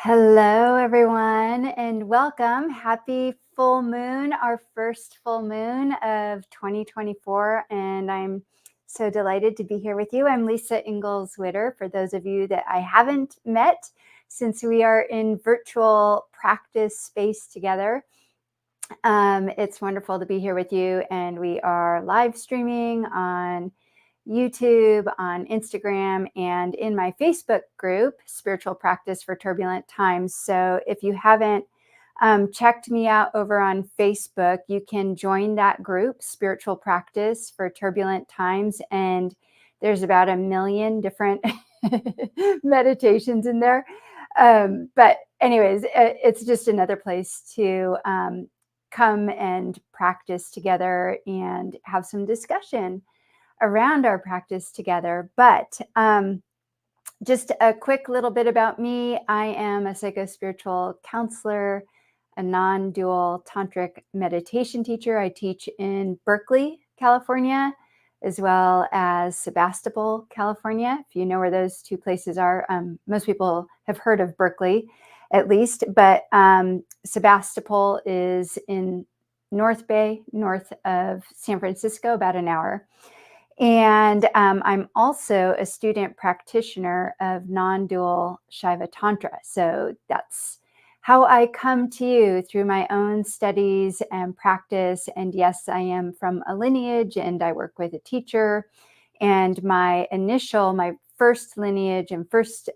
Hello, everyone, and welcome. Happy full moon, our first full moon of 2024, and I'm so delighted to be here with you. I'm Lisa Ingalls-Witter, for those of you that I haven't met, since we are in virtual practice space together. It's wonderful to be here with you, and we are live streaming on YouTube, on Instagram, and in my Facebook group, Spiritual Practice for Turbulent Times. So if you haven't checked me out over on Facebook, you can join that group, Spiritual Practice for Turbulent Times. And there's about 1 million different meditations in there. But anyways, it's just another place to come and practice together and have some discussion around our practice together. But just a quick little bit about me. I am a psychospiritual counselor, a non-dual tantric meditation teacher. I teach in Berkeley, California, as well as Sebastopol, California. If you know where those two places are, most people have heard of Berkeley, at least. But Sebastopol is in North Bay, north of San Francisco, about an hour. And I'm also a student practitioner of non-dual Shaiva Tantra. So that's how I come to you through my own studies and practice. And yes, I am from a lineage and I work with a teacher. And my first lineage and first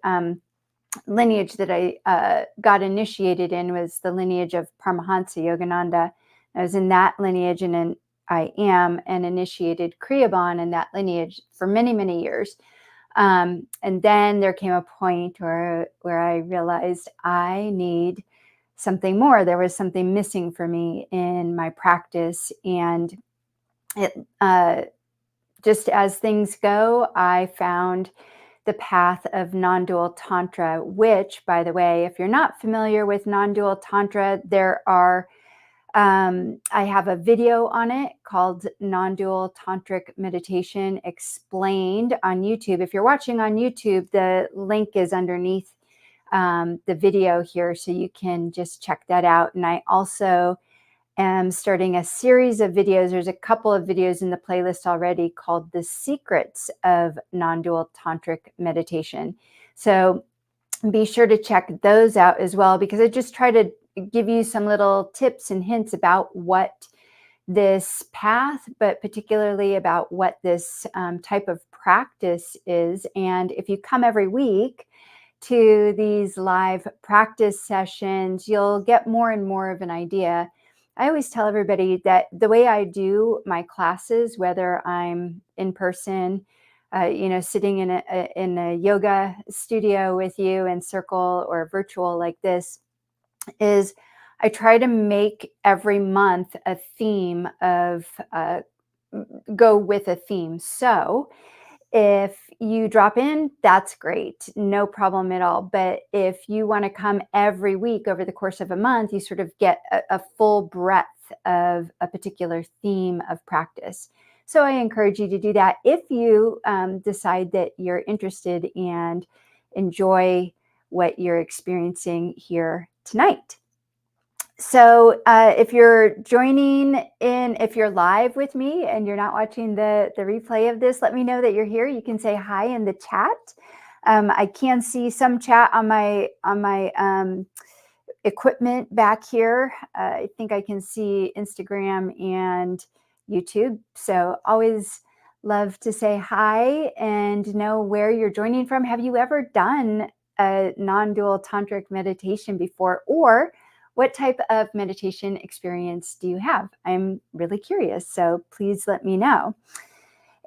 lineage that I got initiated in was the lineage of Paramahansa Yogananda. I was in that lineage, and I am an initiated Kriyaban in that lineage for many, many years. And then there came a point where I realized I need something more. There was something missing for me in my practice. And it, just as things go, I found the path of non-dual Tantra, which, by the way, if you're not familiar with non-dual Tantra, there are I have a video on it called Non-Dual Tantric Meditation Explained on YouTube. If you're watching on YouTube, the link is underneath the video here, so you can just check that out. And I also am starting a series of videos. There's a couple of videos in the playlist already called The Secrets of Non-Dual Tantric Meditation. So be sure to check those out as well, because I just try to give you some little tips and hints about what this path, but particularly about what this type of practice is. And if you come every week to these live practice sessions, you'll get more and more of an idea. I always tell everybody that the way I do my classes, whether I'm in person, sitting in a yoga studio with you in circle, or virtual like this, is I try to make every month a theme of go with a theme. So if you drop in, that's great. No problem at all. But if you want to come every week over the course of a month, you sort of get a full breadth of a particular theme of practice. So I encourage you to do that if you decide that you're interested and enjoy what you're experiencing here tonight. So if you're joining in, if you're live with me and you're not watching the replay of this, let me know that you're here. You can say hi in the chat. I can see some chat on my equipment back here. I think I can see Instagram and YouTube. So always love to say hi and know where you're joining from. Have you ever done a non-dual tantric meditation before, or what type of meditation experience do you have? I'm really curious, so please let me know.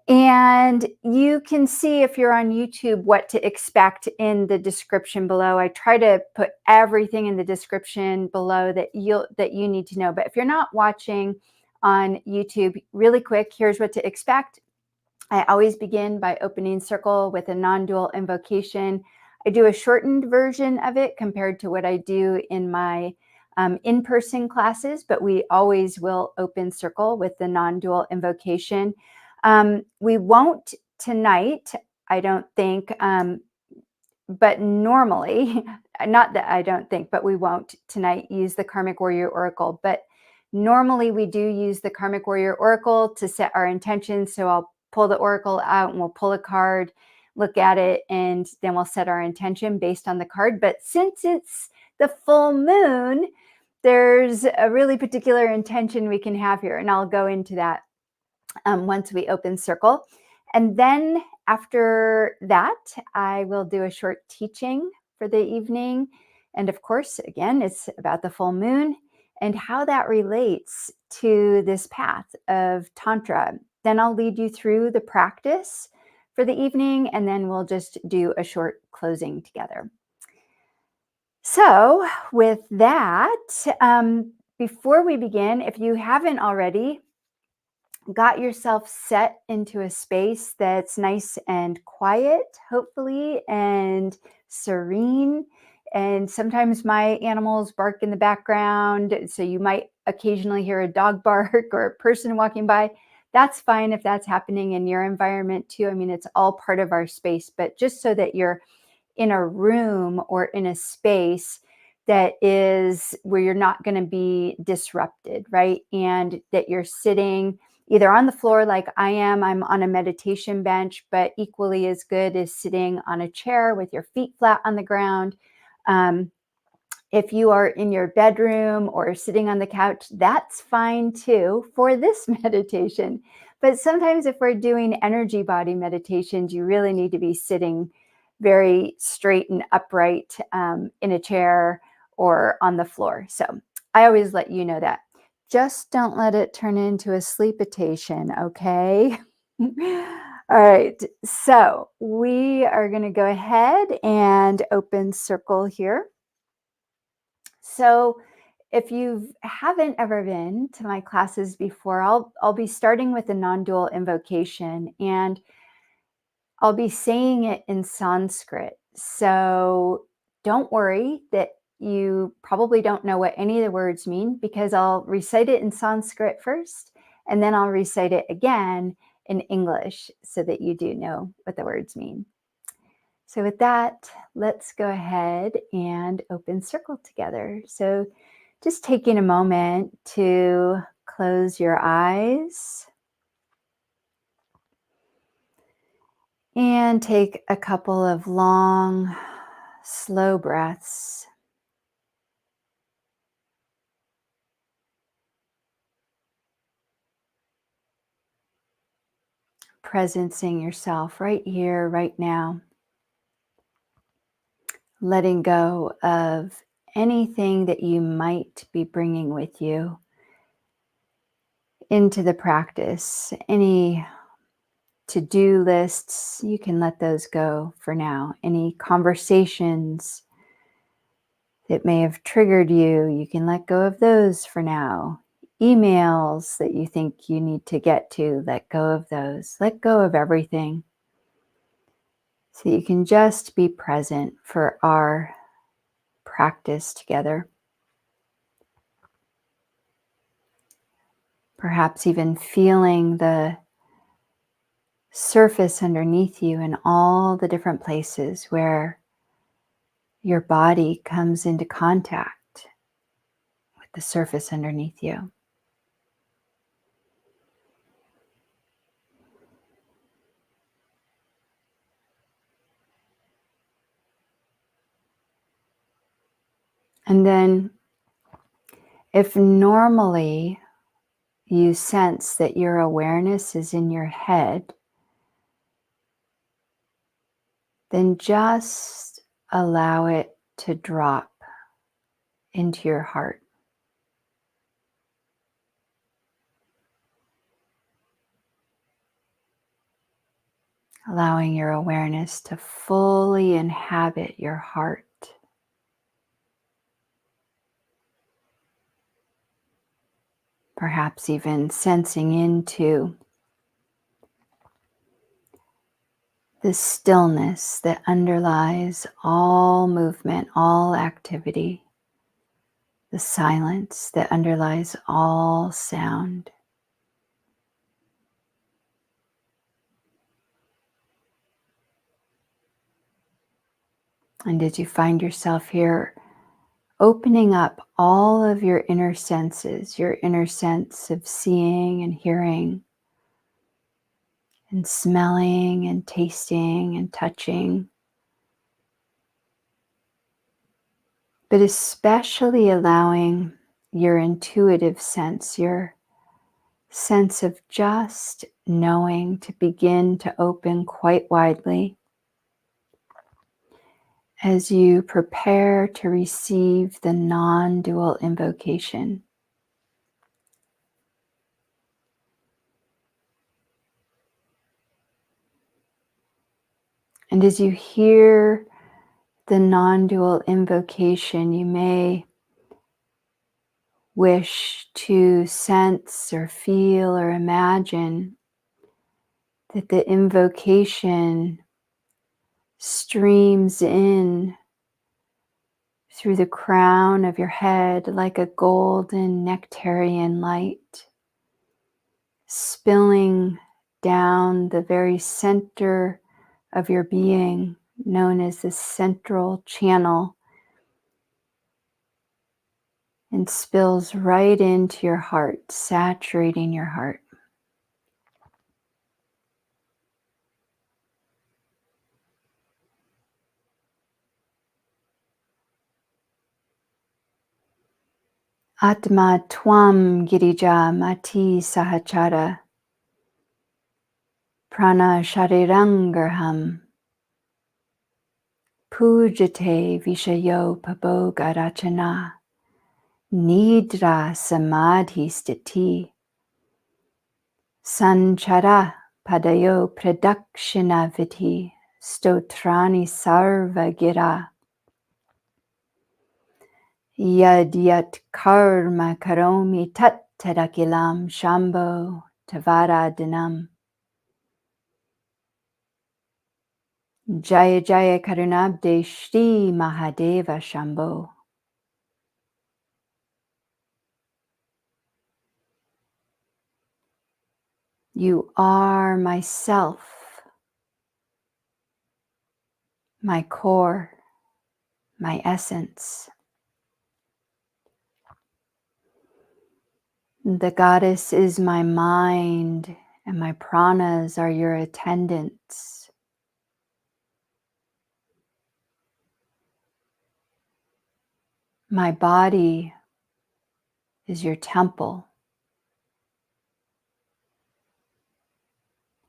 And you can see, if you're on YouTube, what to expect in the description below. I try to put everything in the description below that you need to know. But if you're not watching on YouTube, really quick, here's what to expect. I always begin by opening circle with a non-dual invocation. I do a shortened version of it compared to what I do in my in-person classes, but we always will open circle with the non-dual invocation. We won't tonight, I don't think, but normally, not that I don't think, but we won't tonight use the Karmic Warrior Oracle. But normally we do use the Karmic Warrior Oracle to set our intentions. So I'll pull the Oracle out and we'll pull a card, look at it, and then we'll set our intention based on the card. But since it's the full moon, there's a really particular intention we can have here. And I'll go into that once we open circle. And then after that, I will do a short teaching for the evening. And of course, again, it's about the full moon and how that relates to this path of Tantra. Then I'll lead you through the practice for the evening, and then we'll just do a short closing together. So with that, before we begin, if you haven't already, got yourself set into a space that's nice and quiet, hopefully, and serene. And sometimes my animals bark in the background, so you might occasionally hear a dog bark or a person walking by. That's fine if that's happening in your environment too. I mean, it's all part of our space, but just so that you're in a room or in a space that is where you're not going to be disrupted, right? And that you're sitting either on the floor like I am. I'm on a meditation bench, but equally as good is sitting on a chair with your feet flat on the ground. If you are in your bedroom or sitting on the couch, that's fine too for this meditation. But sometimes if we're doing energy body meditations, you really need to be sitting very straight and upright in a chair or on the floor. So I always let you know that. Just don't let it turn into a sleepitation, okay? All right, so we are going to go ahead and open circle here. So if you haven't ever been to my classes before, I'll be starting with a non-dual invocation, and I'll be saying it in Sanskrit. So don't worry that you probably don't know what any of the words mean, because I'll recite it in Sanskrit first, and then I'll recite it again in English so that you do know what the words mean. So with that, let's go ahead and open circle together. So just taking a moment to close your eyes and take a couple of long, slow breaths. Presencing yourself right here, right now. Letting go of anything that you might be bringing with you into the practice. Any to-do lists, you can let those go for now. Any conversations that may have triggered you. You can let go of those for now. Emails that you think you need to get to, let go of those. Let go of everything so you can just be present for our practice together. Perhaps even feeling the surface underneath you in all the different places where your body comes into contact with the surface underneath you. And then if normally you sense that your awareness is in your head, then just allow it to drop into your heart. Allowing your awareness to fully inhabit your heart. Perhaps even sensing into the stillness that underlies all movement, all activity, the silence that underlies all sound. And as you find yourself here, opening up all of your inner senses, your inner sense of seeing and hearing, and smelling and tasting and touching, but especially allowing your intuitive sense, your sense of just knowing to begin to open quite widely as you prepare to receive the non-dual invocation. And as you hear the non-dual invocation, you may wish to sense or feel or imagine that the invocation streams in through the crown of your head like a golden nectarian light, spilling down the very center of your being, known as the central channel, and spills right into your heart, saturating your heart. Atma Twam Girija Mati Sahachara Prana Sharirangarham Pujate Vishayo Pabogarachana Nidra Samadhi Stiti Sanchara Padayo Pradakshina Viti Stotrani Sarva Gira Yad Yat Karma Karomi Tat Tadakilam Shambho Tavara Dinam Jaya Jaya Karunabde Shri Mahadeva Shambho. You are myself, my core, my essence. The goddess is my mind, and my pranas are your attendants. My body is your temple,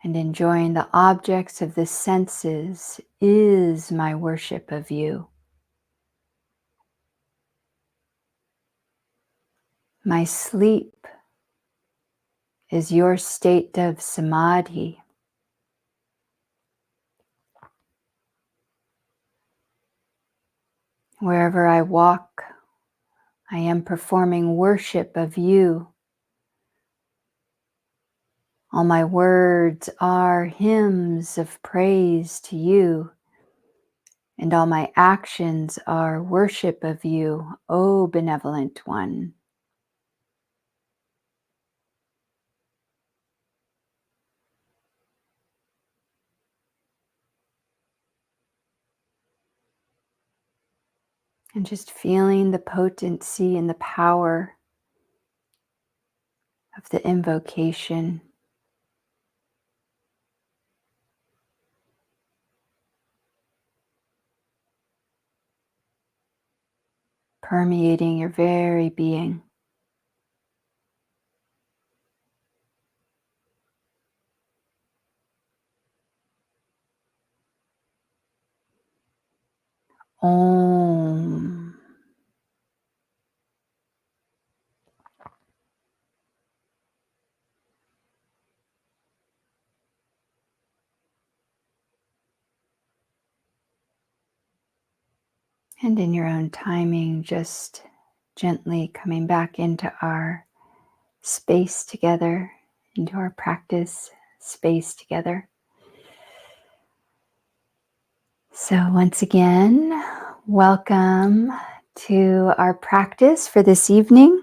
and enjoying the objects of the senses is my worship of you. My sleep is your state of samadhi. Wherever I walk, I am performing worship of you. All my words are hymns of praise to you, and all my actions are worship of you, O benevolent one. And just feeling the potency and the power of the invocation. Permeating your very being. Om. And in your own timing, just gently coming back into our space together, into our practice space together. So once again, welcome to our practice for this evening.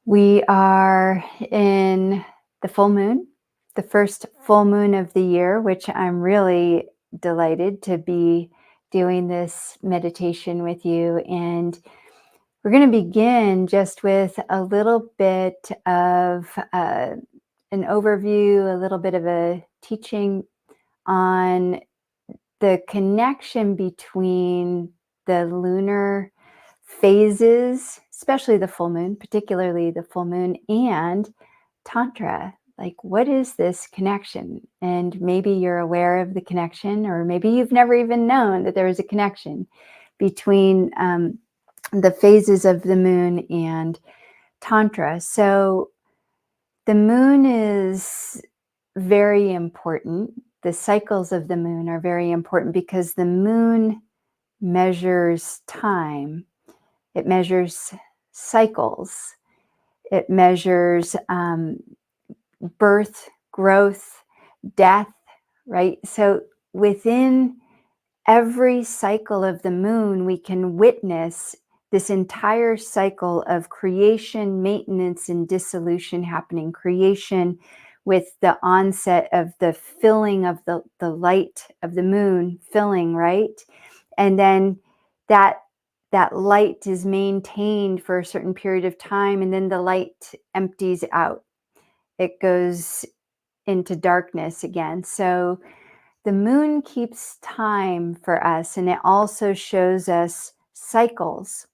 We are in the full moon, the first full moon of the year, which I'm really delighted to be doing this meditation with you. And we're going to begin just with a little bit of an overview, a little bit of a teaching on the connection between the lunar phases, especially the full moon, particularly the full moon, and Tantra. Like, what is this connection? And maybe you're aware of the connection, or maybe you've never even known that there is a connection between the phases of the moon and Tantra. So the moon is very important. The cycles of the moon are very important because the moon measures time. It measures cycles. It measures birth, growth, death, right? So within every cycle of the moon, we can witness this entire cycle of creation, maintenance, and dissolution happening. Creation with the onset of the filling of the light of the moon filling, right? And then that light is maintained for a certain period of time, and then the light empties out. It goes into darkness again. So the moon keeps time for us, and it also shows us cycles.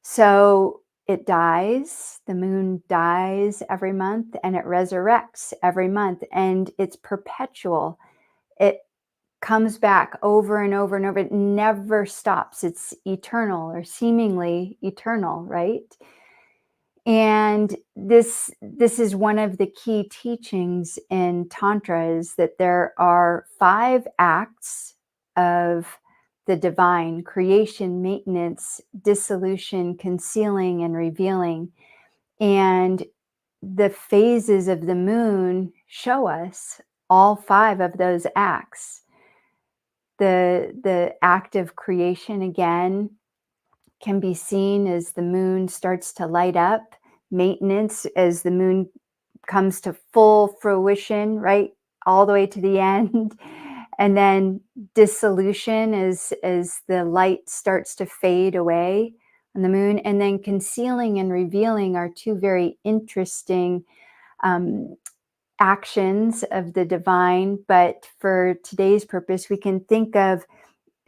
So it dies, the moon dies every month, and it resurrects every month, and it's perpetual. It comes back over and over and over. It never stops. It's eternal, or seemingly eternal, right? And this is one of the key teachings in Tantra, is that there are 5 acts of the divine: creation, maintenance, dissolution, concealing, and revealing. And the phases of the moon show us all 5 of those acts. The act of creation, again, can be seen as the moon starts to light up. Maintenance, as the moon comes to full fruition, right, all the way to the end. And then dissolution, as the light starts to fade away on the moon. And then concealing and revealing are 2 very interesting actions of the divine. But for today's purpose, we can think of,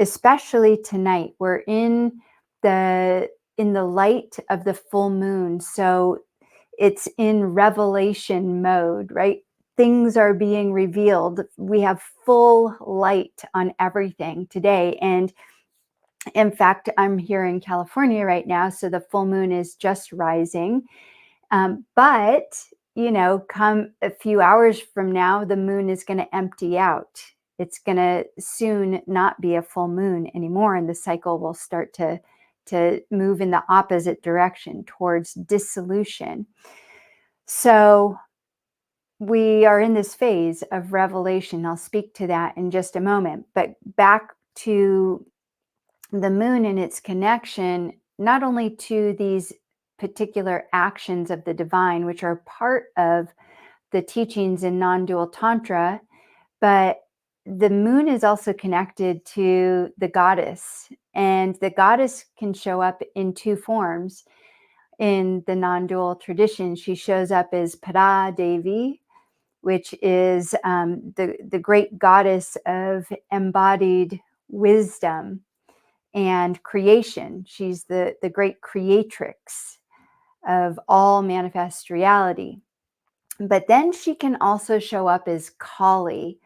especially tonight, we're in the light of the full moon. So it's in revelation mode, right? Things are being revealed. We have full light on everything today. And in fact, I'm here in California right now, so the full moon is just rising. But, come a few hours from now, the moon is going to empty out. It's going to soon not be a full moon anymore, and the cycle will start to to move in the opposite direction towards dissolution. So we are in this phase of revelation. I'll speak to that in just a moment. But back to the moon and its connection, not only to these particular actions of the divine, which are part of the teachings in non-dual Tantra, but the moon is also connected to the goddess. And the goddess can show up in two forms. In the non-dual tradition, she shows up as Pada Devi, which is the great goddess of embodied wisdom and creation. She's the great creatrix of all manifest reality. But then she can also show up as Kali,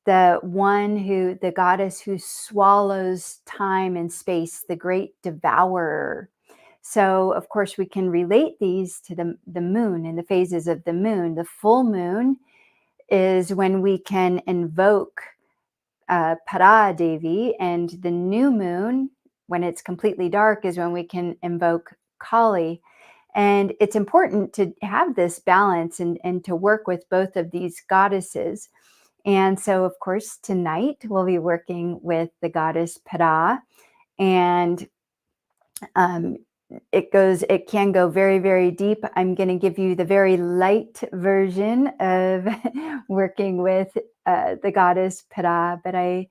the goddess who swallows time and space, the great devourer. So, of course, we can relate these to the moon and the phases of the moon. The full moon is when we can invoke Para Devi, and the new moon, when it's completely dark, is when we can invoke Kali. And it's important to have this balance and to work with both of these goddesses. And so, of course, tonight we'll be working with the goddess Para, and it can go very, very deep. I'm going to give you the very light version of working with the goddess Para, but I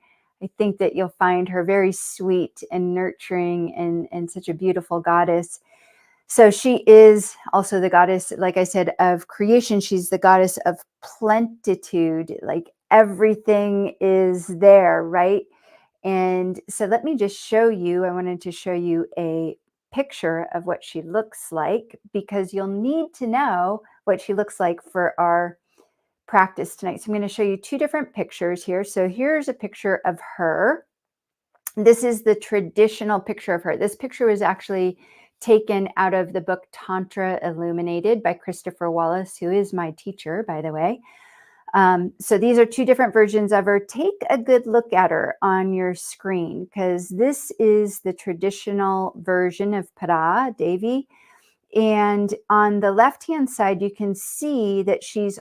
think that you'll find her very sweet and nurturing and such a beautiful goddess. So she is also the goddess, like I said, of creation. She's the goddess of plenitude, like everything is there, right? And so let me just show you, I wanted to show you a picture of what she looks like, because you'll need to know what she looks like for our practice tonight. So I'm going to show you two different pictures here. So here's a picture of her. This is the traditional picture of her. This picture was actually taken out of the book Tantra Illuminated by Christopher Wallace, who is my teacher, by the way. So these are two different versions of her. Take a good look at her on your screen, because this is the traditional version of Para Devi. And on the left-hand side, you can see that she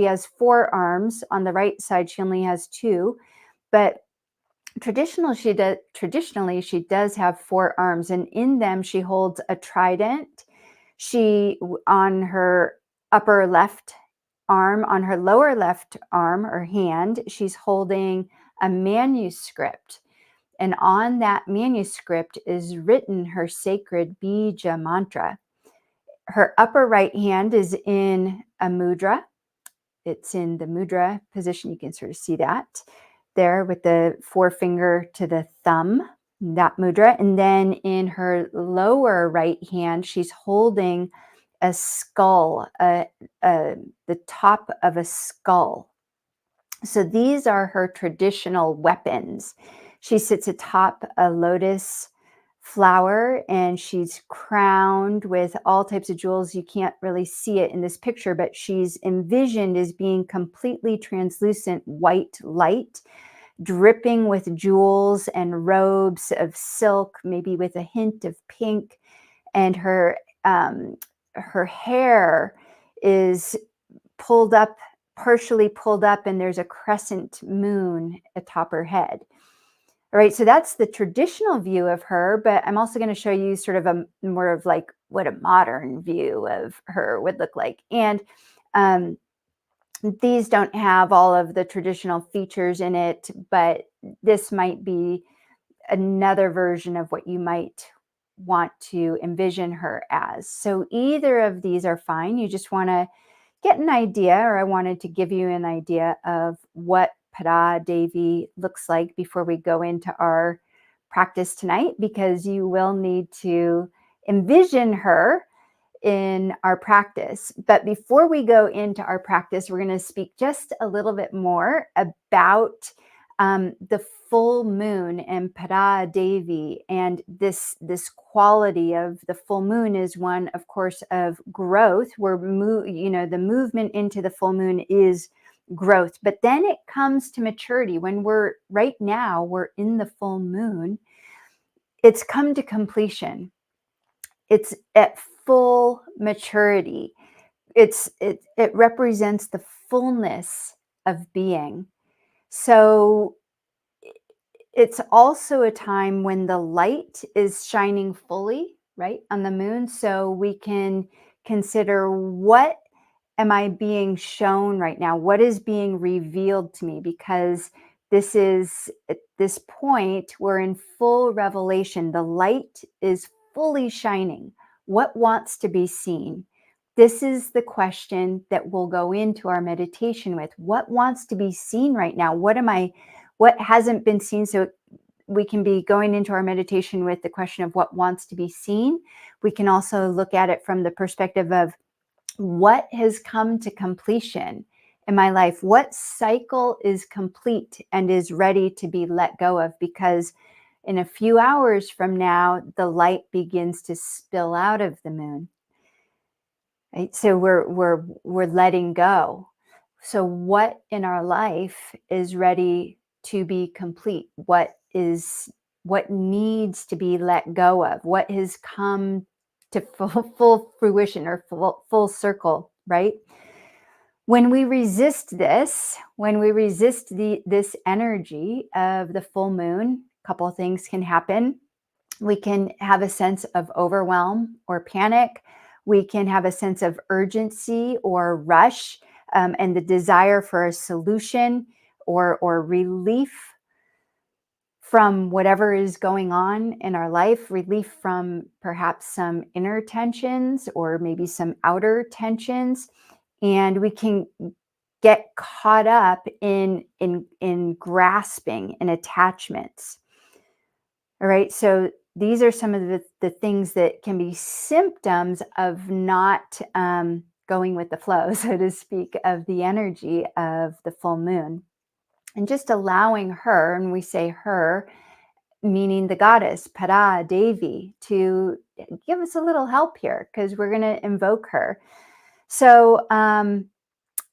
has 4 arms. On the right side, she only has 2. But traditionally, she does have 4 arms, and in them she holds a trident. On her upper left arm, on her lower left arm or hand, she's holding a manuscript, and on that manuscript is written her sacred bija mantra. Her upper right hand is in a mudra. It's in the mudra position. You can sort of see that there with the forefinger to the thumb, that mudra. And then in her lower right hand, she's holding a skull, the top of a skull. So these are her traditional weapons. She sits atop a lotus flower, and she's crowned with all types of jewels. You can't really see it in this picture, but she's envisioned as being completely translucent white light, dripping with jewels and robes of silk, maybe with a hint of pink. And her hair is partially pulled up, and there's a crescent moon atop her head. All right, so that's the traditional view of her, but I'm also going to show you sort of a more of like what a modern view of her would look like. And these don't have all of the traditional features in it, but this might be another version of what you might want to envision her as. So either of these are fine. You just want to get an idea, or I wanted to give you an idea of what Para Devi looks like before we go into our practice tonight, because you will need to envision her in our practice. But before we go into our practice, we're going to speak just a little bit more about the full moon and Para Devi. And this quality of the full moon is one, of course, of growth. The movement into the full moon is growth, but then it comes to maturity. When we're in the full moon, it's come to completion. It's at full maturity. It represents the fullness of being. So it's also a time when the light is shining fully, right, on the moon. So we can consider, what am I being shown right now? What is being revealed to me? Because this is, at this point, we're in full revelation. The light is fully shining. What wants to be seen? This is the question that we'll go into our meditation with. What wants to be seen right now? What hasn't been seen? So we can be going into our meditation with the question of what wants to be seen. We can also look at it from the perspective of what has come to completion in my life. What cycle is complete and is ready to be let go of? Because in a few hours from now, the light begins to spill out of the moon. Right? So we're letting go. So what in our life is ready to be complete? What needs to be let go of? What has come to full fruition or full circle, right? When we resist this, this energy of the full moon, a couple of things can happen. We can have a sense of overwhelm or panic. We can have a sense of urgency or rush, and the desire for a solution or relief from whatever is going on in our life, relief from perhaps some inner tensions or maybe some outer tensions. And we can get caught up in grasping and attachments. All right. So these are some of the things that can be symptoms of not going with the flow, so to speak, of the energy of the full moon. And just allowing her, and we say her, meaning the goddess, Para, Devi, to give us a little help here, because we're going to invoke her. So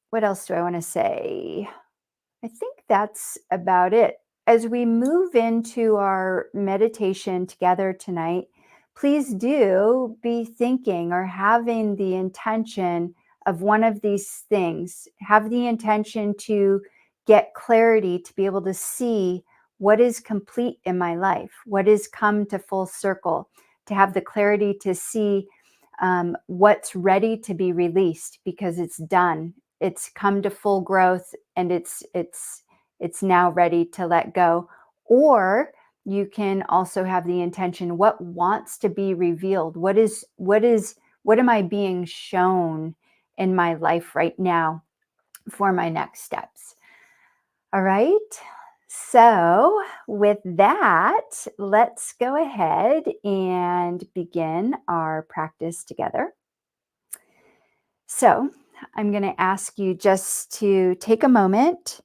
what else do I want to say? I think that's about it. As we move into our meditation together tonight, please do be thinking or having the intention of one of these things. Have the intention to get clarity, to be able to see what is complete in my life, what has come to full circle, to have the clarity to see what's ready to be released because it's done. It's come to full growth and it's now ready to let go. Or you can also have the intention, what wants to be revealed? What am I being shown in my life right now for my next steps? All right. So with that, let's go ahead and begin our practice together. So I'm going to ask you just to take a moment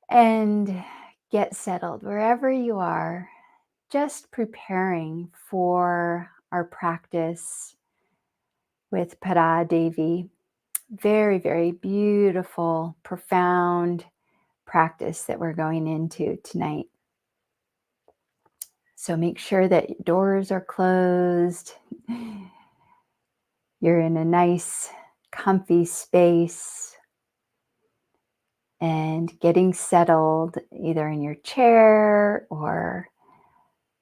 and get settled wherever you are, just preparing for our practice with Para Devi. Very, very beautiful, profound practice that we're going into tonight. So make sure that doors are closed. You're in a nice, comfy space and getting settled either in your chair or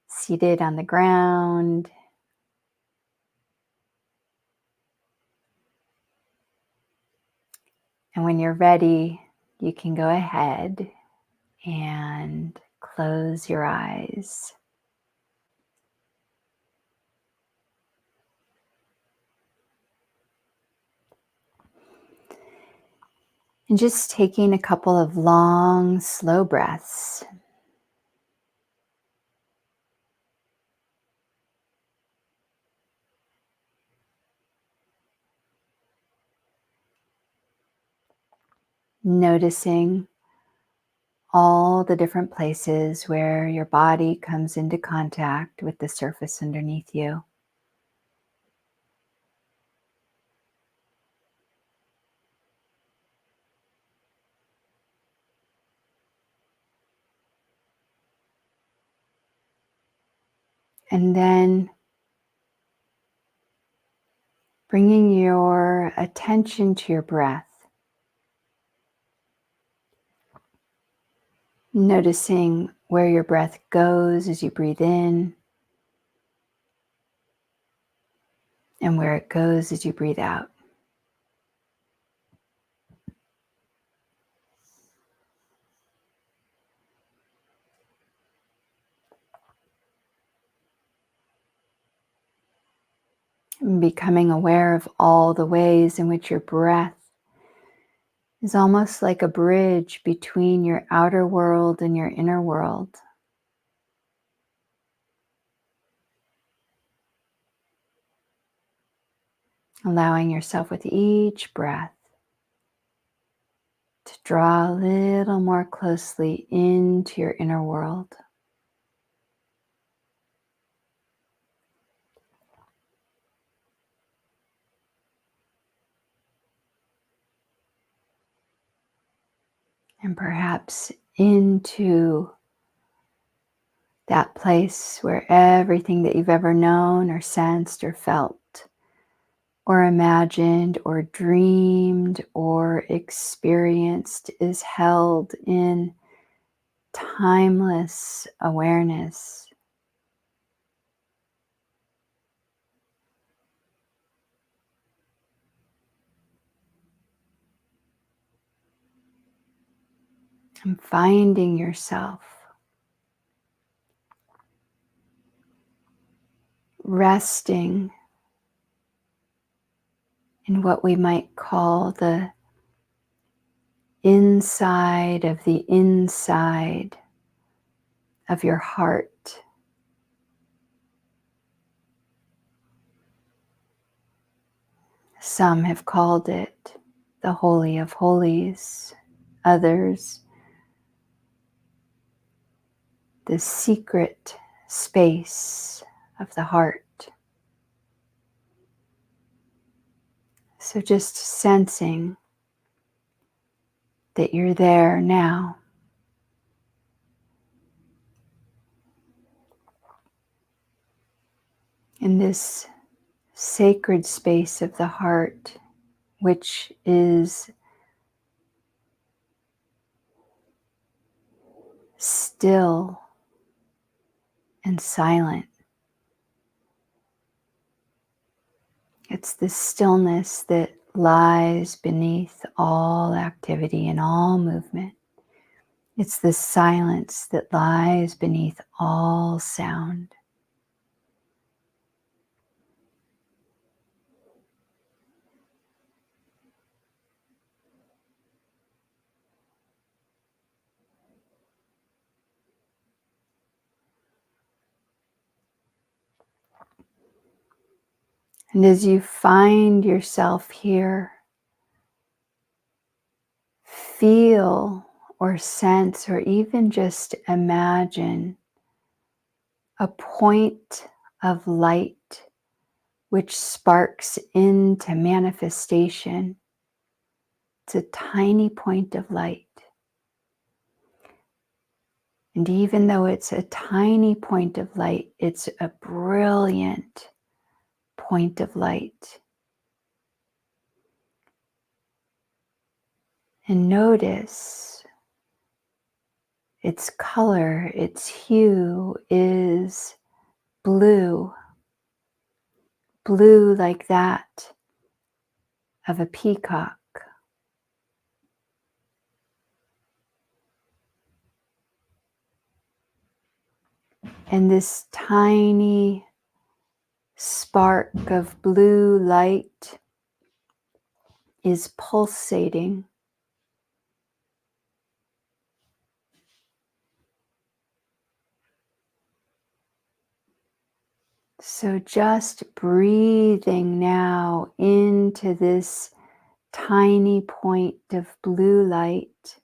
seated on the ground. And when you're ready, you can go ahead and close your eyes. And just taking a couple of long, slow breaths. Noticing all the different places where your body comes into contact with the surface underneath you. And then bringing your attention to your breath. Noticing where your breath goes as you breathe in and where it goes as you breathe out. And becoming aware of all the ways in which your breath is almost like a bridge between your outer world and your inner world. Allowing yourself with each breath to draw a little more closely into your inner world. And perhaps into that place where everything that you've ever known or sensed or felt or imagined or dreamed or experienced is held in timeless awareness. And finding yourself resting in what we might call the inside of the inside of your heart. Some have called it the Holy of Holies, others the secret space of the heart. So just sensing that you're there now. In this sacred space of the heart, which is still and silent. It's the stillness that lies beneath all activity and all movement. It's the silence that lies beneath all sound. And as you find yourself here, feel or sense or even just imagine a point of light which sparks into manifestation. It's a tiny point of light. And even though it's a tiny point of light, it's a brilliant point of light. And notice its color, its hue is blue. Blue like that of a peacock. And this tiny spark of blue light is pulsating. So just breathing now into this tiny point of blue light,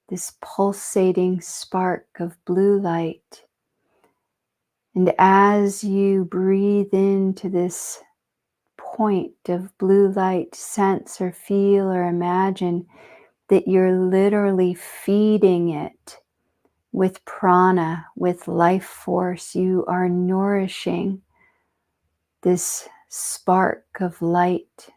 this pulsating spark of blue light. And as you breathe into this point of blue light, sense or feel or imagine that you're literally feeding it with prana, with life force. You are nourishing this spark of light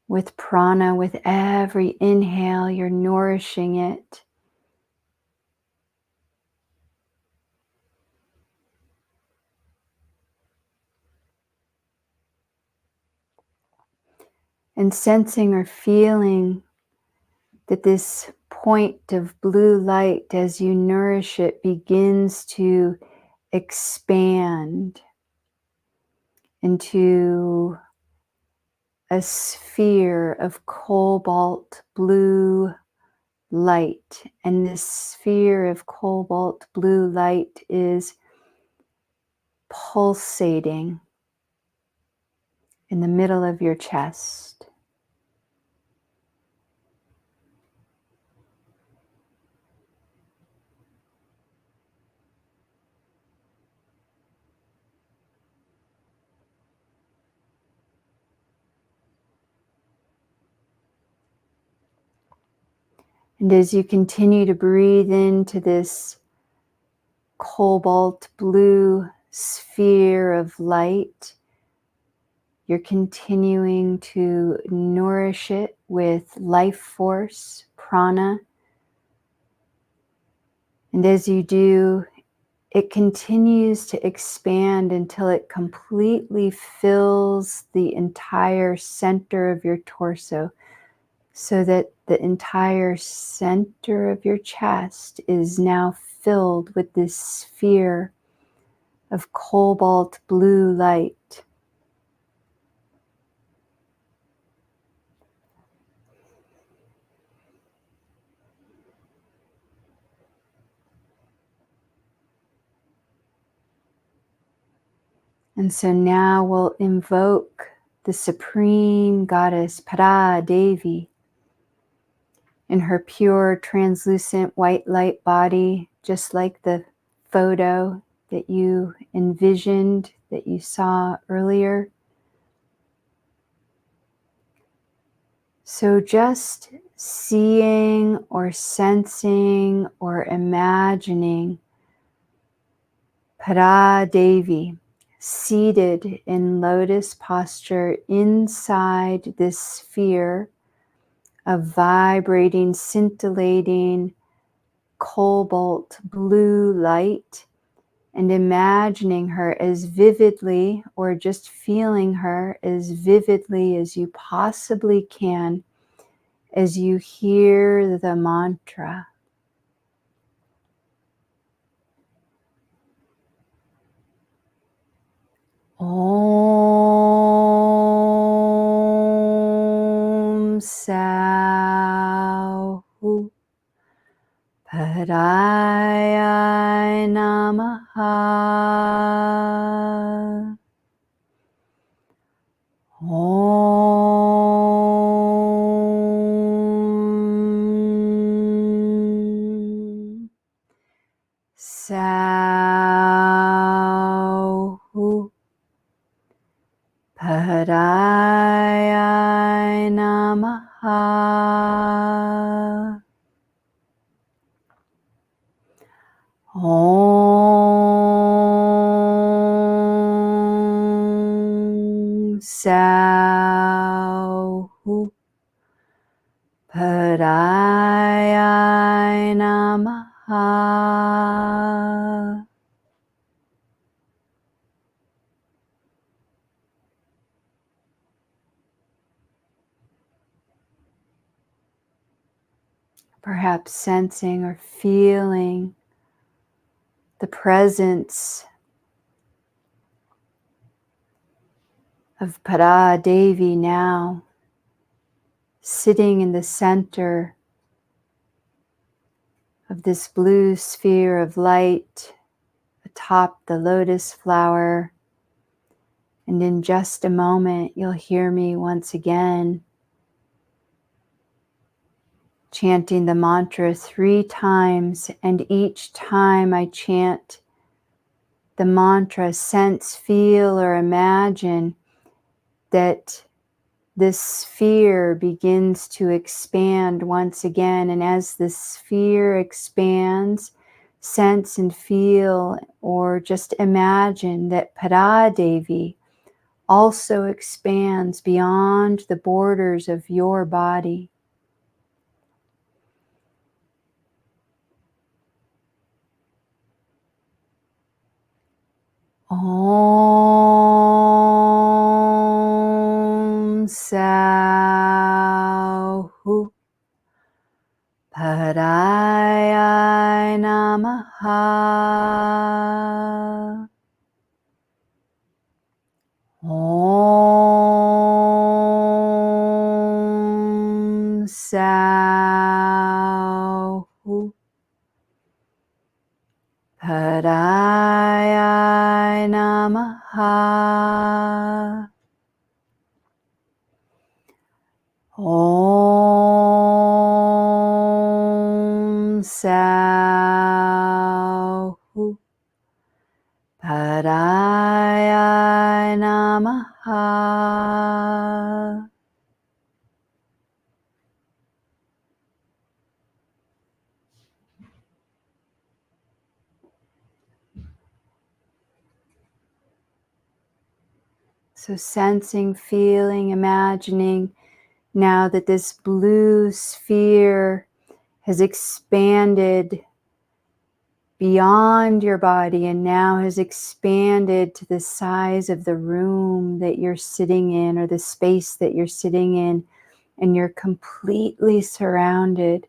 with prana. With every inhale, you're nourishing it. And sensing or feeling that this point of blue light, as you nourish it, begins to expand into a sphere of cobalt blue light. And this sphere of cobalt blue light is pulsating in the middle of your chest. And as you continue to breathe into this cobalt blue sphere of light, you're continuing to nourish it with life force, prana. And as you do, it continues to expand until it completely fills the entire center of your torso, so that the entire center of your chest is now filled with this sphere of cobalt blue light. And so now we'll invoke the Supreme Goddess Para Devi in her pure, translucent white light body, just like the photo that you envisioned, that you saw earlier. So just seeing or sensing or imagining Para Devi seated in lotus posture inside this sphere of vibrating, scintillating, cobalt blue light, and imagining her as vividly, or just feeling her as vividly as you possibly can as you hear the mantra. Om Sahu Padaya Namaha. Om Sahu Padaya Namaha. Om Sahu Padaya Namaha. Perhaps sensing or feeling the presence of Para Devi now, sitting in the center of this blue sphere of light atop the lotus flower. And in just a moment, you'll hear me once again chanting the mantra 3 times, and each time I chant the mantra, sense, feel, or imagine that this sphere begins to expand once again. And as the sphere expands, sense and feel or just imagine that Paradevi also expands beyond the borders of your body. Om Sauhu Padaya Namaha. Om Sauhu Padaya Namaha. Om Sauhu Padaya Namaha. So sensing, feeling, imagining now that this blue sphere has expanded beyond your body and now has expanded to the size of the room that you're sitting in or the space that you're sitting in, and you're completely surrounded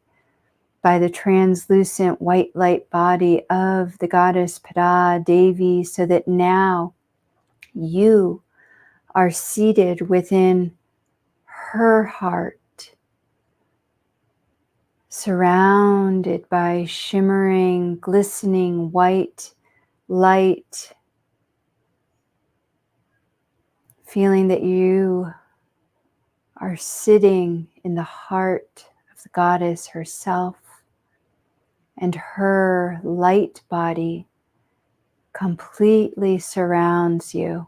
by the translucent white light body of the goddess Paradevi, so that now you are seated within her heart, surrounded by shimmering, glistening white light, feeling that you are sitting in the heart of the goddess herself, and her light body completely surrounds you.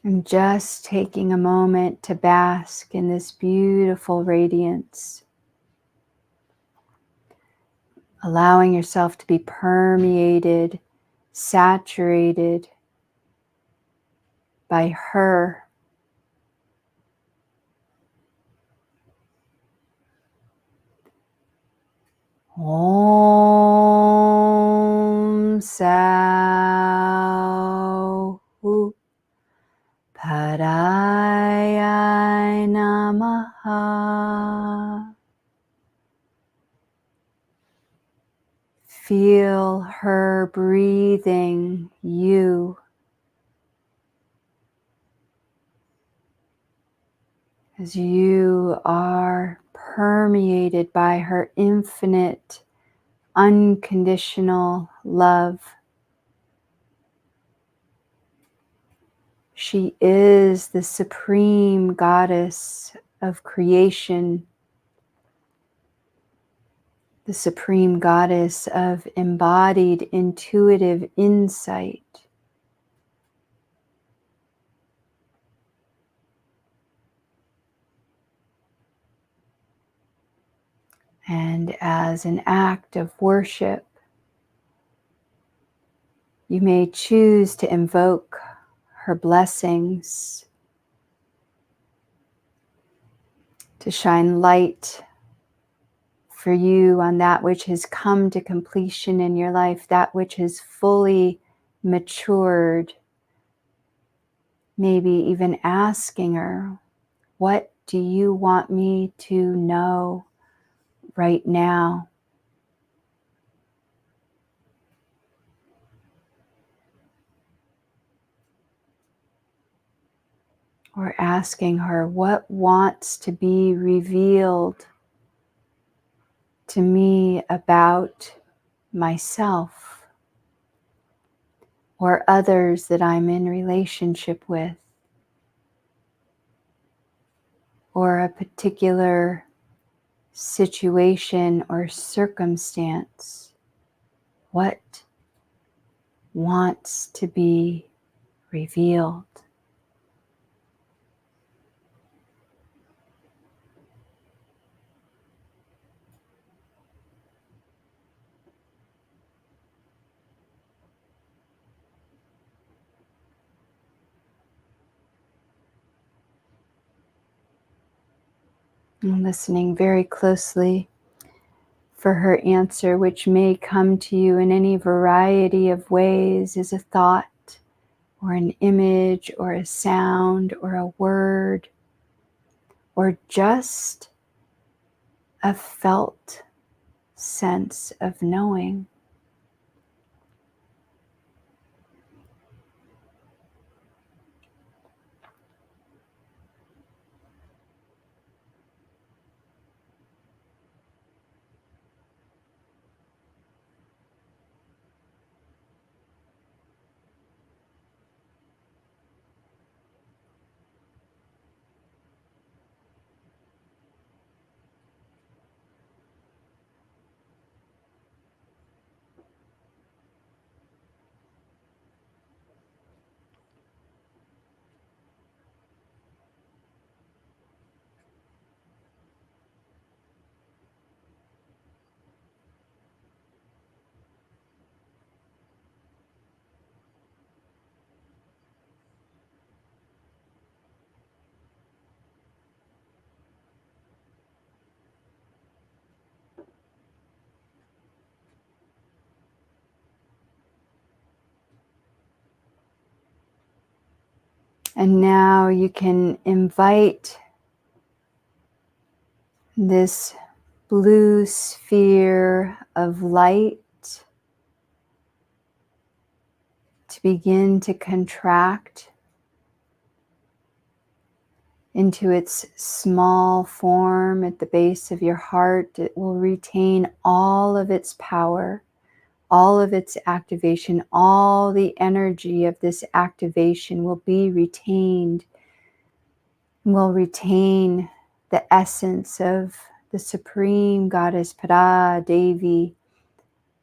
And just taking a moment to bask in this beautiful radiance, allowing yourself to be permeated, saturated by her. Om Sauhu Padaya Namaha. Feel her breathing you as you are permeated by her infinite, unconditional love. She is the supreme goddess of creation, the supreme goddess of embodied intuitive insight. And as an act of worship, you may choose to invoke her blessings, to shine light for you on that which has come to completion in your life, that which has fully matured. Maybe even asking her, what do you want me to know right now? Or asking her, what wants to be revealed to me about myself or others that I'm in relationship with, or a particular situation or circumstance. What wants to be revealed? And listening very closely for her answer, which may come to you in any variety of ways, as a thought or an image or a sound or a word or just a felt sense of knowing. And now you can invite this blue sphere of light to begin to contract into its small form at the base of your heart. It will retain all of its power, all of its activation, all the energy of this activation will be retained, will retain the essence of the Supreme Goddess Para Devi,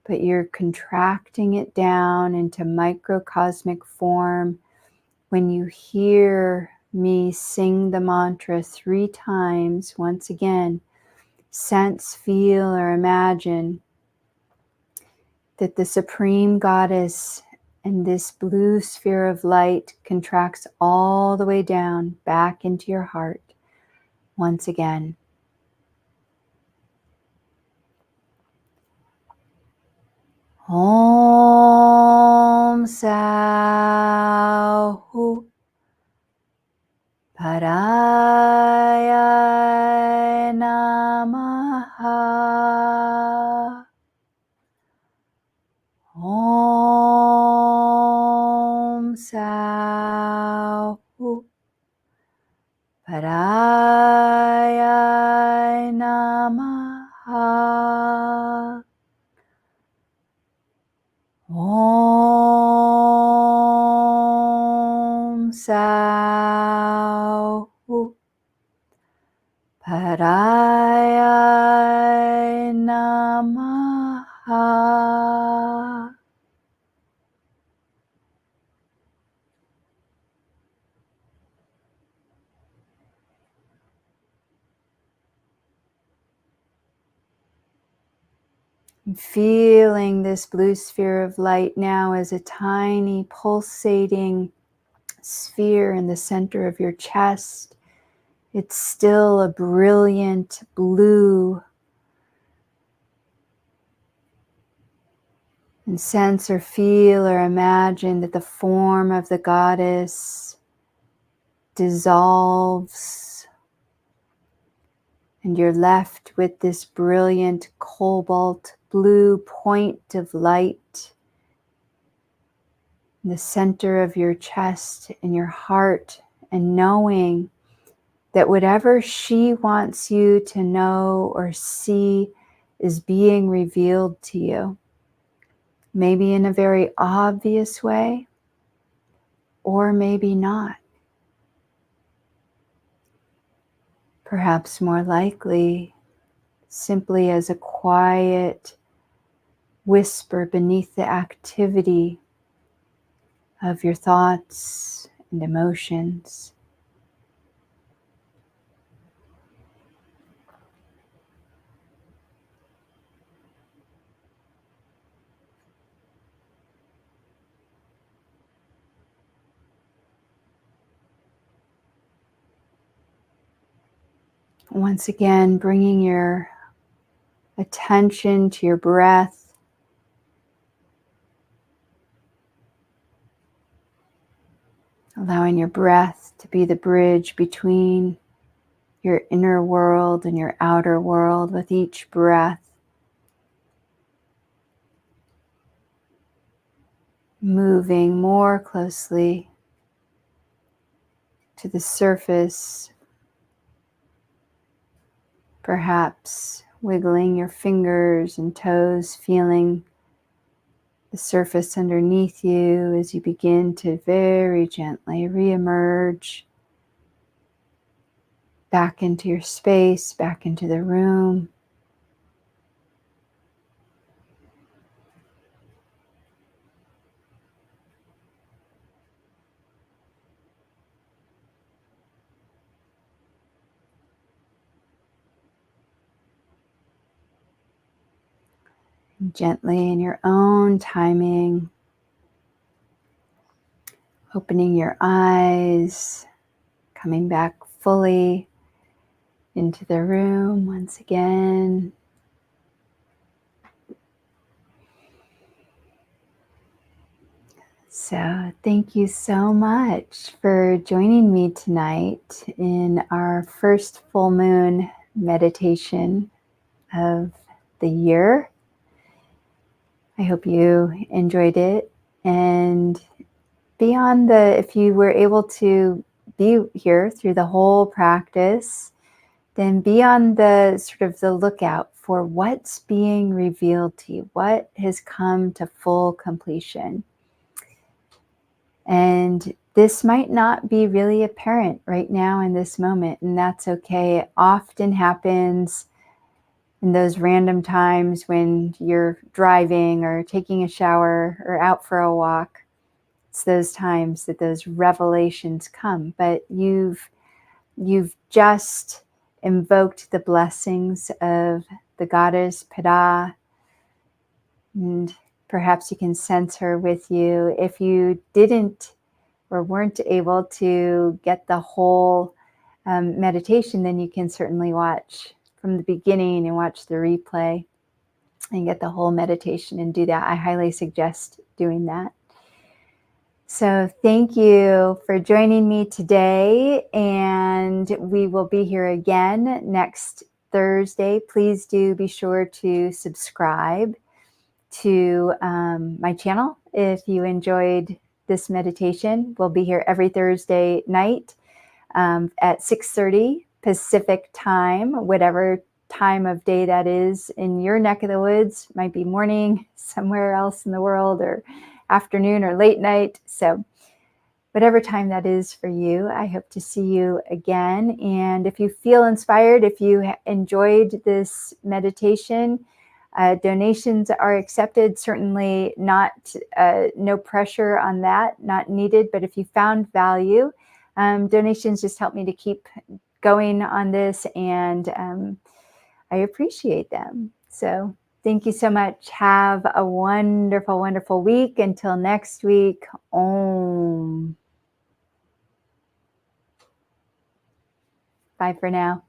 but you're contracting it down into microcosmic form. When you hear me sing the mantra 3 times, once again, sense, feel, or imagine that the Supreme Goddess and this blue sphere of light contracts all the way down back into your heart. Once again. Om Sahu Paraya Namaha. Om Sahu Paraya Namaha. Om Sahu Paraya Namaha. Feeling this blue sphere of light now as a tiny pulsating sphere in the center of your chest. It's still a brilliant blue. And sense or feel or imagine that the form of the goddess dissolves and you're left with this brilliant cobalt blue point of light in the center of your chest and your heart, and knowing that whatever she wants you to know or see is being revealed to you. Maybe in a very obvious way, or maybe not. Perhaps more likely, simply as a quiet whisper beneath the activity of your thoughts and emotions. Once again, bringing your attention to your breath. Allowing your breath to be the bridge between your inner world and your outer world with each breath. Moving more closely to the surface, perhaps wiggling your fingers and toes, feeling the surface underneath you as you begin to very gently re-emerge back into your space, back into the room. Gently in your own timing, opening your eyes, coming back fully into the room once again. So thank you so much for joining me tonight in our first full moon meditation of the year. I hope you enjoyed it. And beyond if you were able to be here through the whole practice, then be on the sort of the lookout for what's being revealed to you, what has come to full completion. And this might not be really apparent right now in this moment, and that's okay. It often happens in those random times when you're driving or taking a shower or out for a walk. It's those times that those revelations come, but you've just invoked the blessings of the goddess Pada, and perhaps you can sense her with you. If you didn't or weren't able to get the whole meditation, then you can certainly watch from the beginning and watch the replay and get the whole meditation and do that. I highly suggest doing that. So thank you for joining me today, and we will be here again next Thursday. Please do be sure to subscribe to my channel if you enjoyed this meditation. We'll be here every Thursday night at 6:30 Pacific time, whatever time of day that is in your neck of the woods. Might be morning somewhere else in the world, or afternoon or late night. So whatever time that is for you, I hope to see you again. And if you feel inspired, if you enjoyed this meditation, donations are accepted. Certainly not, no pressure on that, not needed. But if you found value, donations just help me to keep going on this, and I appreciate them. So thank you so much. Have a wonderful, wonderful week. Until next week, Om. Bye for now.